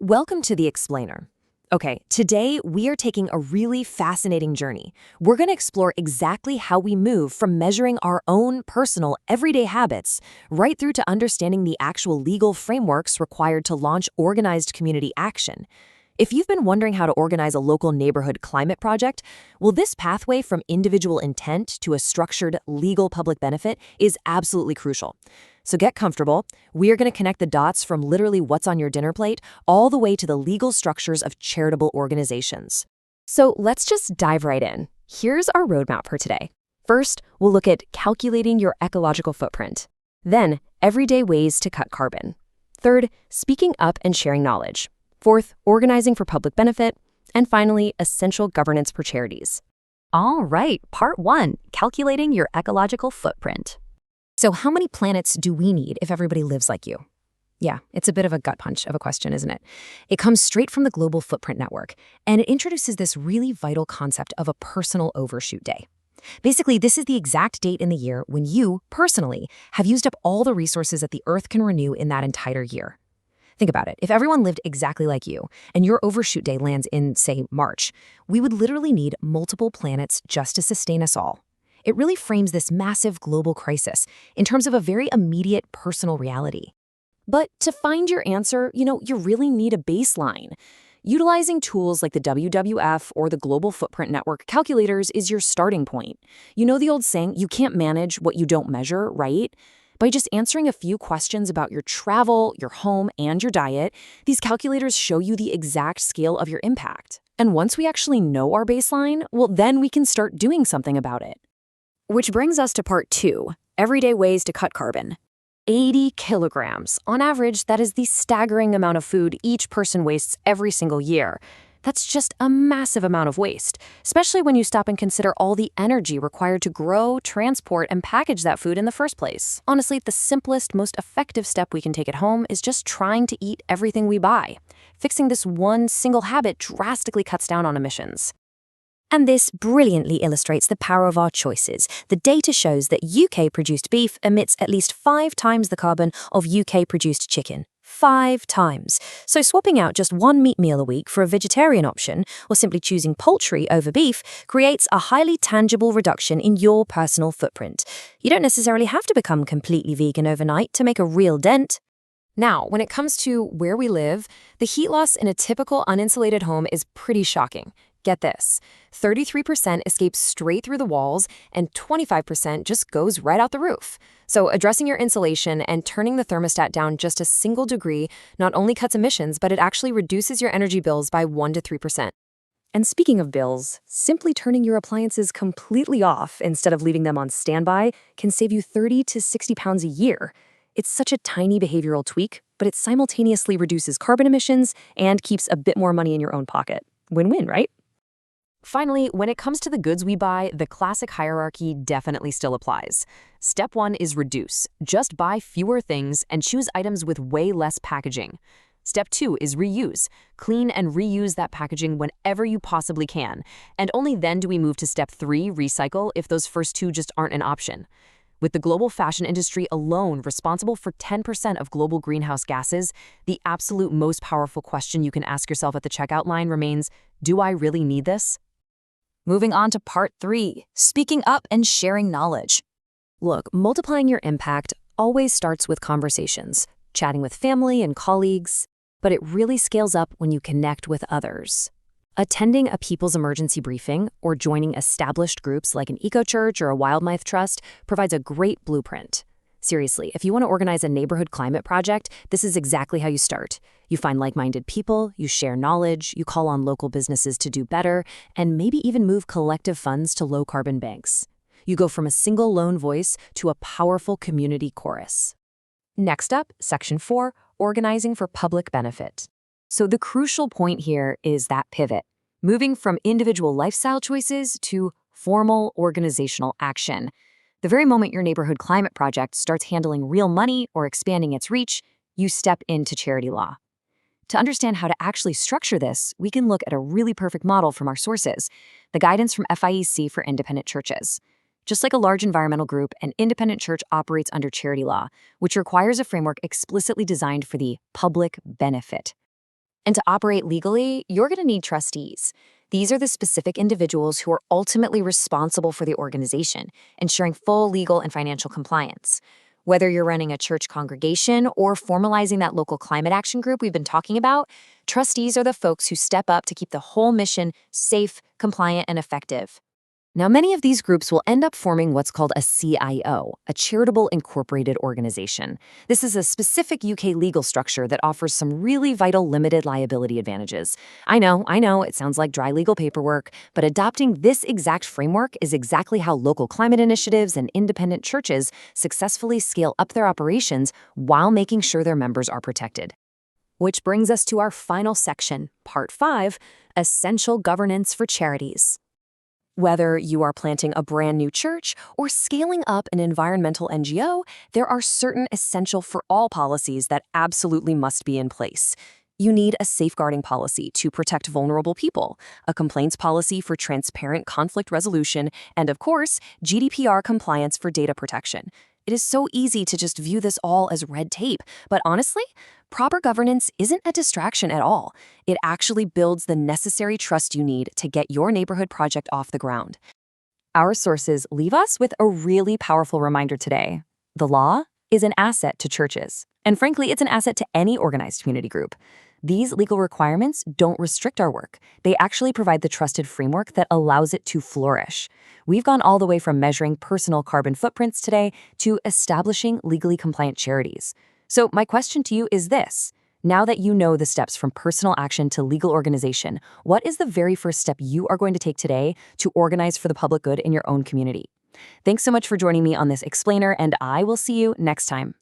Welcome to The Explainer. Okay, today we are taking a really fascinating journey. We're going to explore exactly how we move from measuring our own personal everyday habits right through to understanding the actual legal frameworks required to launch organized community action. If you've been wondering how to organize a local neighborhood climate project, well, this pathway from individual intent to a structured legal public benefit is absolutely crucial. So get comfortable. We are going to connect the dots from literally what's on your dinner plate all the way to the legal structures of charitable organizations. So let's just dive right in. Here's our roadmap for today. First, we'll look at calculating your ecological footprint. Then, everyday ways to cut carbon. Third, speaking up and sharing knowledge. Fourth, organizing for public benefit. And finally, essential governance for charities. All right, part one, calculating your ecological footprint. So how many planets do we need if everybody lives like you? Yeah, it's a bit of a gut punch of a question, isn't it? It comes straight from the Global Footprint Network, and it introduces this really vital concept of a personal overshoot day. Basically, this is the exact date in the year when you, personally, have used up all the resources that the Earth can renew in that entire year. Think about it. If everyone lived exactly like you, and your overshoot day lands in, say, March, we would literally need multiple planets just to sustain us all. It really frames this massive global crisis in terms of a very immediate personal reality. But to find your answer, you really need a baseline. Utilizing tools like the WWF or the Global Footprint Network calculators is your starting point. You know the old saying, you can't manage what you don't measure, right? By just answering a few questions about your travel, your home, and your diet, these calculators show you the exact scale of your impact. And once we actually know our baseline, well, then we can start doing something about it. Which brings us to part two, everyday ways to cut carbon. 80 kilograms. On average, that is the staggering amount of food each person wastes every single year. That's just a massive amount of waste, especially when you stop and consider all the energy required to grow, transport, and package that food in the first place. Honestly, the simplest, most effective step we can take at home is just trying to eat everything we buy. Fixing this one single habit drastically cuts down on emissions. And this brilliantly illustrates the power of our choices. The data shows that UK-produced beef emits at least 5 times the carbon of UK-produced chicken. 5 times. So swapping out just one meat meal a week for a vegetarian option, or simply choosing poultry over beef, creates a highly tangible reduction in your personal footprint. You don't necessarily have to become completely vegan overnight to make a real dent. Now, when it comes to where we live, the heat loss in a typical uninsulated home is pretty shocking. Get this, 33% escapes straight through the walls and 25% just goes right out the roof. So addressing your insulation and turning the thermostat down just a single degree not only cuts emissions, but it actually reduces your energy bills by 1 to 3%. And speaking of bills, simply turning your appliances completely off instead of leaving them on standby can save you 30 to 60 pounds a year. It's such a tiny behavioral tweak, but it simultaneously reduces carbon emissions and keeps a bit more money in your own pocket. Win-win, right? Finally, when it comes to the goods we buy, the classic hierarchy definitely still applies. Step 1 is reduce. Just buy fewer things and choose items with way less packaging. Step 2 is reuse. Clean and reuse that packaging whenever you possibly can. And only then do we move to step 3, recycle, if those first two just aren't an option. With the global fashion industry alone responsible for 10% of global greenhouse gases, the absolute most powerful question you can ask yourself at the checkout line remains, do I really need this? Moving on to part 3, speaking up and sharing knowledge. Look, multiplying your impact always starts with conversations, chatting with family and colleagues, but it really scales up when you connect with others. Attending a people's emergency briefing or joining established groups like an eco-church or a Wildlife Trust provides a great blueprint. Seriously, if you want to organize a neighborhood climate project, this is exactly how you start. You find like-minded people, you share knowledge, you call on local businesses to do better, and maybe even move collective funds to low-carbon banks. You go from a single lone voice to a powerful community chorus. Next up, Section 4, Organizing for Public Benefit. So the crucial point here is that pivot, moving from individual lifestyle choices to formal organizational action. The very moment your neighborhood climate project starts handling real money or expanding its reach, you step into charity law. To understand how to actually structure this, we can look at a really perfect model from our sources, the guidance from FIEC for independent churches. Just like a large environmental group, an independent church operates under charity law, which requires a framework explicitly designed for the public benefit. And to operate legally, you're going to need trustees. These are the specific individuals who are ultimately responsible for the organization, ensuring full legal and financial compliance. Whether you're running a church congregation or formalizing that local climate action group we've been talking about, trustees are the folks who step up to keep the whole mission safe, compliant, and effective. Now, many of these groups will end up forming what's called a CIO, a charitable incorporated organization. This is a specific UK legal structure that offers some really vital limited liability advantages. I know, it sounds like dry legal paperwork, but adopting this exact framework is exactly how local climate initiatives and independent churches successfully scale up their operations while making sure their members are protected. Which brings us to our final section, Part 5, Essential Governance for Charities. Whether you are planting a brand new church or scaling up an environmental NGO, there are certain essential for all policies that absolutely must be in place. You need a safeguarding policy to protect vulnerable people, a complaints policy for transparent conflict resolution, and of course, GDPR compliance for data protection. It is so easy to just view this all as red tape, but honestly, proper governance isn't a distraction at all. It actually builds the necessary trust you need to get your neighborhood project off the ground. Our sources leave us with a really powerful reminder today. The law is an asset to churches, and frankly, it's an asset to any organized community group. These legal requirements don't restrict our work. They actually provide the trusted framework that allows it to flourish. We've gone all the way from measuring personal carbon footprints today to establishing legally compliant charities. So my question to you is this. Now that you know the steps from personal action to legal organization, what is the very first step you are going to take today to organize for the public good in your own community? Thanks so much for joining me on this explainer, and I will see you next time.